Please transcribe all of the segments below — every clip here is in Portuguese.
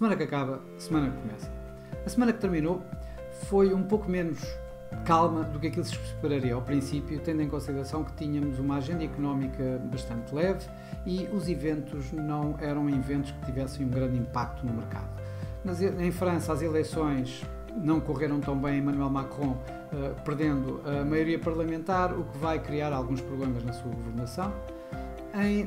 Semana que acaba, semana que começa. A semana que terminou foi um pouco menos calma do que aquilo que se esperaria ao princípio, tendo em consideração que tínhamos uma agenda económica bastante leve e os eventos não eram eventos que tivessem um grande impacto no mercado. Em França, as eleições não correram tão bem, Emmanuel Macron perdendo a maioria parlamentar, o que vai criar alguns problemas na sua governação.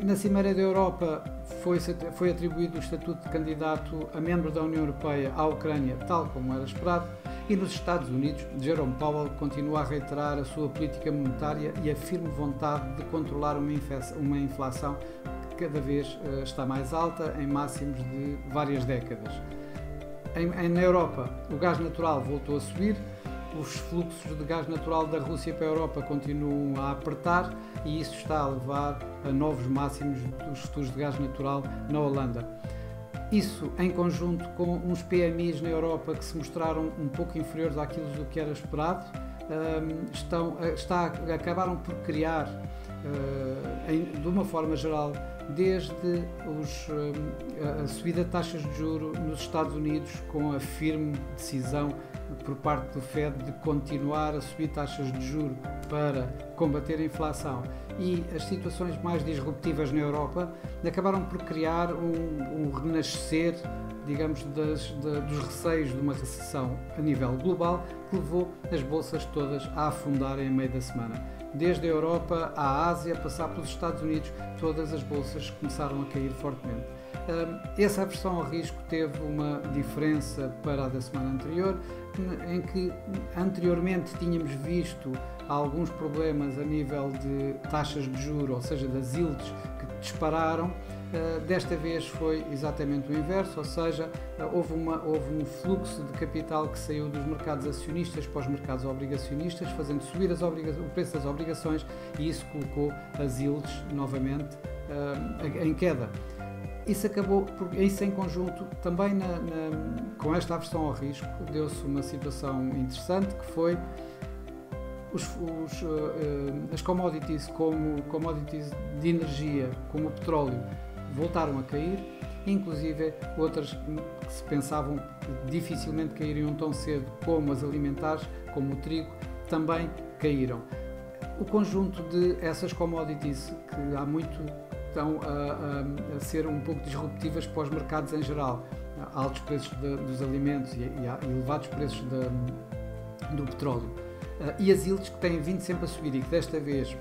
Na Cimeira da Europa foi atribuído o estatuto de candidato a membro da União Europeia à Ucrânia, tal como era esperado, e nos Estados Unidos, Jerome Powell continua a reiterar a sua política monetária e a firme vontade de controlar uma inflação que cada vez está mais alta, em máximos de várias décadas. Na Europa, o gás natural voltou a subir, os fluxos de gás natural da Rússia para a Europa continuam a apertar e isso está a levar a novos máximos dos futuros de gás natural na Holanda. Isso, em conjunto com uns PMIs na Europa que se mostraram um pouco inferiores àquilo do que era esperado, acabaram por criar, de uma forma geral, desde a subida de taxas de juros nos Estados Unidos, com a firme decisão por parte do Fed de continuar a subir taxas de juros para combater a inflação, e as situações mais disruptivas na Europa acabaram por criar um renascer, digamos, dos receios de uma recessão a nível global, que levou as bolsas todas a afundarem em meio da semana. Desde a Europa à Ásia, passar pelos Estados Unidos, todas as bolsas começaram a cair fortemente. Essa aversão ao risco teve uma diferença para a da semana anterior, em que anteriormente tínhamos visto alguns problemas a nível de taxas de juros, ou seja, das yields que dispararam. Desta vez foi exatamente o inverso, ou seja, houve um fluxo de capital que saiu dos mercados acionistas para os mercados obrigacionistas, fazendo subir o preço das obrigações, e isso colocou as yields novamente em queda. Isso em conjunto, também com esta aversão ao risco, deu-se uma situação interessante, que foi as commodities, como commodities de energia, como o petróleo, voltaram a cair, inclusive outras que se pensavam que dificilmente cairiam tão cedo, como as alimentares, como o trigo, também caíram. O conjunto de essas commodities, que há muito estão a ser um pouco disruptivas para os mercados em geral, altos preços dos alimentos e elevados preços do petróleo, e as yields que têm vindo sempre a subir e que desta vez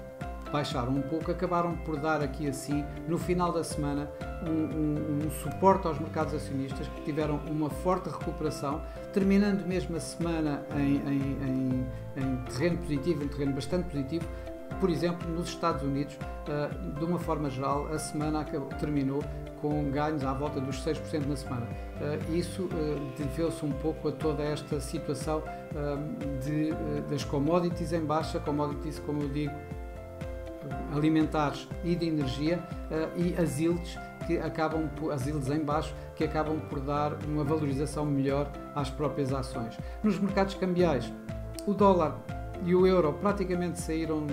baixaram um pouco, acabaram por dar aqui assim, no final da semana, um suporte aos mercados acionistas, que tiveram uma forte recuperação, terminando mesmo a semana em terreno positivo, em terreno bastante positivo. Por exemplo, nos Estados Unidos, de uma forma geral, a semana terminou com ganhos à volta dos 6% na semana. Isso deveu-se um pouco a toda esta situação das commodities em baixa, commodities, como eu digo, alimentares e de energia, e as yields em baixo, que acabam por dar uma valorização melhor às próprias ações. Nos mercados cambiais, o dólar e o euro praticamente saíram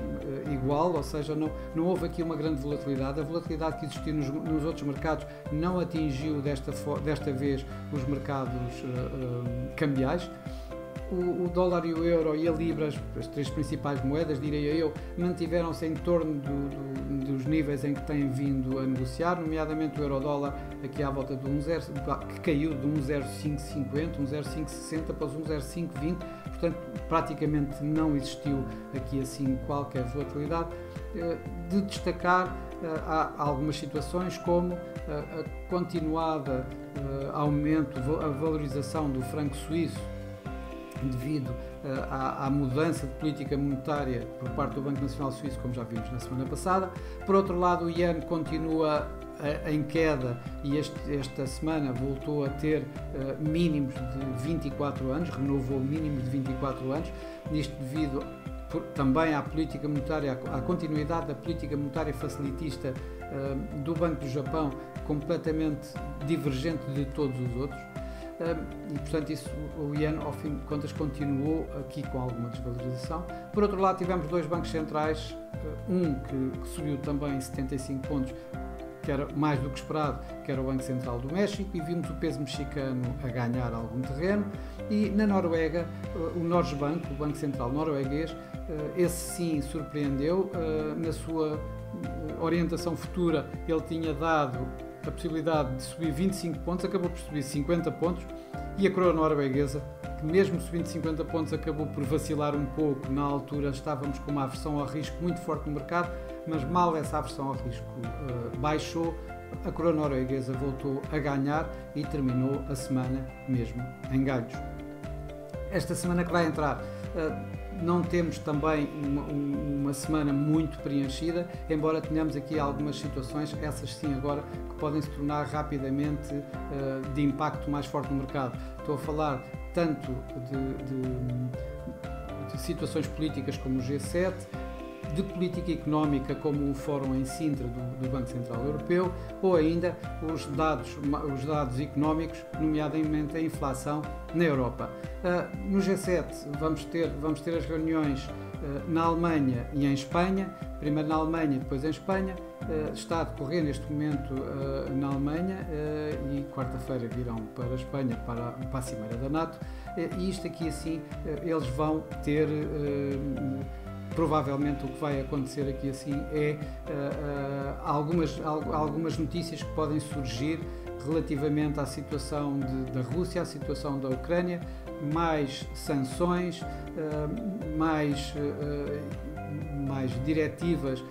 igual, ou seja, não houve aqui uma grande volatilidade. A volatilidade que existiu nos outros mercados não atingiu desta vez os mercados cambiais. O dólar e o euro e a libra, as três principais moedas, diria eu, mantiveram-se em torno dos níveis em que têm vindo a negociar, nomeadamente o euro-dólar aqui à volta de que caiu de 1,0550, 1,0560 para os 1,0520, portanto praticamente não existiu aqui assim qualquer volatilidade. De destacar, há algumas situações como a continuada aumento, a valorização do franco suíço, devido à mudança de política monetária por parte do Banco Nacional Suíço, como já vimos na semana passada. Por outro lado, o iene continua em queda e esta semana voltou a ter mínimos de 24 anos, renovou mínimos de 24 anos, isto devido também à política monetária, à continuidade da política monetária facilitista do Banco do Japão, completamente divergente de todos os outros. E portanto o iene, ao fim de contas, continuou aqui com alguma desvalorização. Por outro lado, tivemos dois bancos centrais, um que subiu também 75 pontos, que era mais do que esperado, que era o Banco Central do México, e vimos o peso mexicano a ganhar algum terreno. E na Noruega, o Norges Bank, o Banco Central norueguês, esse sim surpreendeu. Na sua orientação futura, ele tinha dado a possibilidade de subir 25 pontos, acabou por subir 50 pontos, e a coroa norueguesa, que mesmo subindo 50 pontos, acabou por vacilar um pouco. Na altura estávamos com uma aversão ao risco muito forte no mercado, mas mal essa aversão ao risco baixou, a coroa norueguesa voltou a ganhar e terminou a semana mesmo em ganhos. Esta semana que vai entrar, não temos também uma semana muito preenchida, embora tenhamos aqui algumas situações, essas sim agora, que podem se tornar rapidamente de impacto mais forte no mercado. Estou a falar tanto de situações políticas como o G7, de política económica como o Fórum em Sintra do Banco Central Europeu, ou ainda os dados económicos, nomeadamente a inflação na Europa. No G7 vamos ter as reuniões na Alemanha e em Espanha, primeiro na Alemanha, depois em Espanha. Está a decorrer neste momento na Alemanha e quarta-feira virão para a Espanha para a Cimeira da NATO, e isto aqui assim, eles vão ter... Provavelmente o que vai acontecer aqui assim é algumas notícias que podem surgir relativamente à situação da Rússia, à situação da Ucrânia, mais sanções, mais diretivas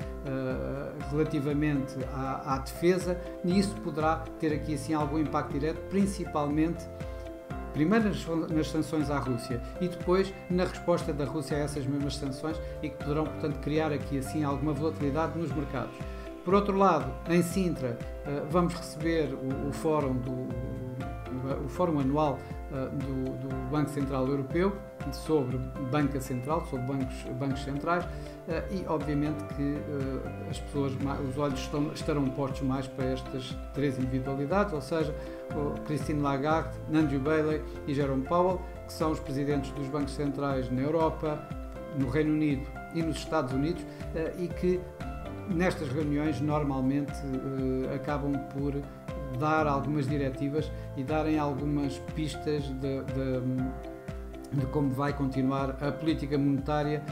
relativamente à defesa, e isso poderá ter aqui assim algum impacto direto, principalmente primeiro nas sanções à Rússia e depois na resposta da Rússia a essas mesmas sanções, e que poderão, portanto, criar aqui assim alguma volatilidade nos mercados. Por outro lado, em Sintra, vamos receber o fórum anual do Banco Central Europeu sobre banca central, sobre bancos centrais, e obviamente que os olhos estarão postos mais para estas três individualidades, ou seja, Christine Lagarde, Andrew Bailey e Jerome Powell, que são os presidentes dos bancos centrais na Europa, no Reino Unido e nos Estados Unidos, e que nestas reuniões normalmente acabam por dar algumas diretivas e darem algumas pistas de como vai continuar a política monetária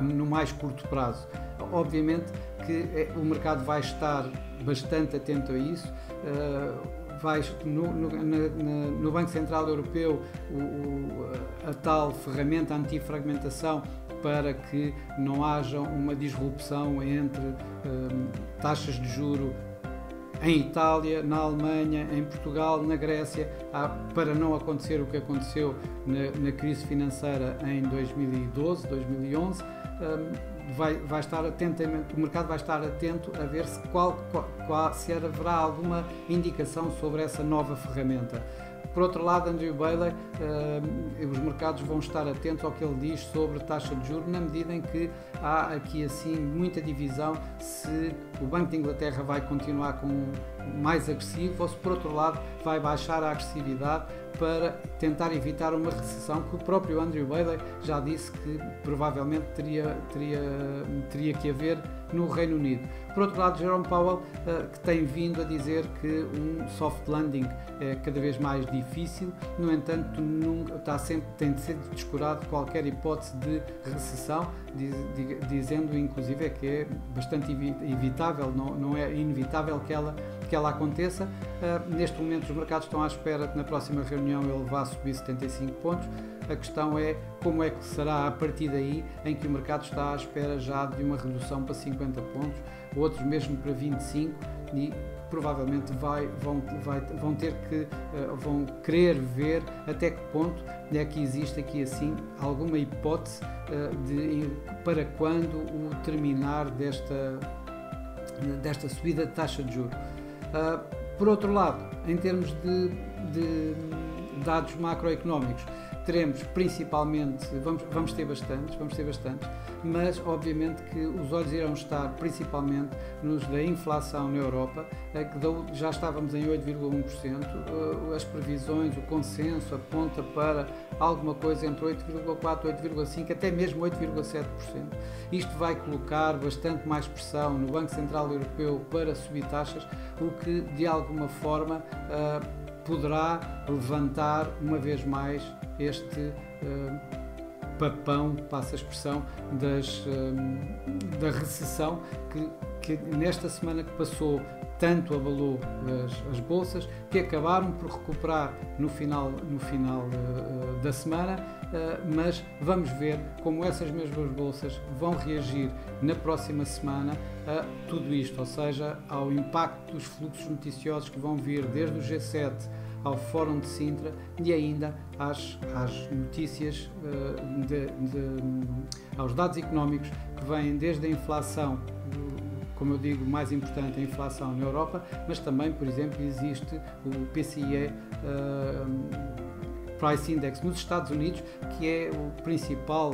no mais curto prazo. Obviamente que o mercado vai estar bastante atento a isso. No Banco Central Europeu, a tal ferramenta antifragmentação, para que não haja uma disrupção entre taxas de juro em Itália, na Alemanha, em Portugal, na Grécia, para não acontecer o que aconteceu na crise financeira em 2012, 2011, vai estar atentamente, o mercado vai estar atento a ver se haverá alguma indicação sobre essa nova ferramenta. Por outro lado, Andrew Bailey, os mercados vão estar atentos ao que ele diz sobre taxa de juros, na medida em que há aqui assim muita divisão se o Banco de Inglaterra vai continuar mais agressivo ou se, por outro lado, vai baixar a agressividade para tentar evitar uma recessão, que o próprio Andrew Bailey já disse que provavelmente teria que haver no Reino Unido. Por outro lado, Jerome Powell, que tem vindo a dizer que um soft landing é cada vez mais difícil, no entanto, tem de ser descurado qualquer hipótese de recessão, dizendo inclusive que é bastante evitável, não é inevitável que ela aconteça. Neste momento os mercados estão à espera que na próxima reunião ele vá subir 75 pontos. A questão é como é que será a partir daí, em que o mercado está à espera já de uma redução para 50 pontos, outros mesmo para 25, e provavelmente vão querer ver até que ponto é que existe aqui assim alguma hipótese para quando o terminar desta subida de taxa de juros. Por outro lado, em termos de dados macroeconómicos, teremos principalmente, vamos ter bastantes, mas obviamente que os olhos irão estar principalmente nos da inflação na Europa, que já estávamos em 8,1%, as previsões, o consenso aponta para alguma coisa entre 8,4%, 8,5%, até mesmo 8,7%. Isto vai colocar bastante mais pressão no Banco Central Europeu para subir taxas, o que de alguma forma poderá levantar uma vez mais este papão, passa a expressão, da recessão que nesta semana que passou tanto abalou as bolsas, que acabaram por recuperar no final da semana, mas vamos ver como essas mesmas bolsas vão reagir na próxima semana a tudo isto, ou seja, ao impacto dos fluxos noticiosos que vão vir desde o G7 ao Fórum de Sintra e ainda às notícias, aos dados económicos que vêm desde a inflação, como eu digo, mais importante a inflação na Europa, mas também, por exemplo, existe o PCE Price Index nos Estados Unidos, que é o principal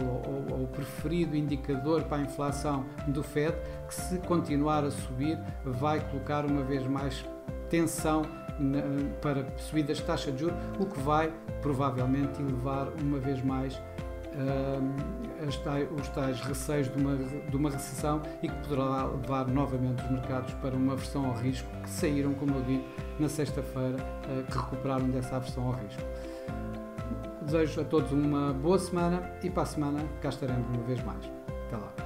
ou preferido indicador para a inflação do FED, que se continuar a subir vai colocar uma vez mais tensão para subidas de taxa de juros, o que vai provavelmente elevar uma vez mais os tais receios de uma recessão e que poderá levar novamente os mercados para uma aversão ao risco, que saíram, como eu digo, na sexta-feira, que recuperaram dessa aversão ao risco. Desejo a todos uma boa semana e para a semana cá estaremos uma vez mais. Até lá.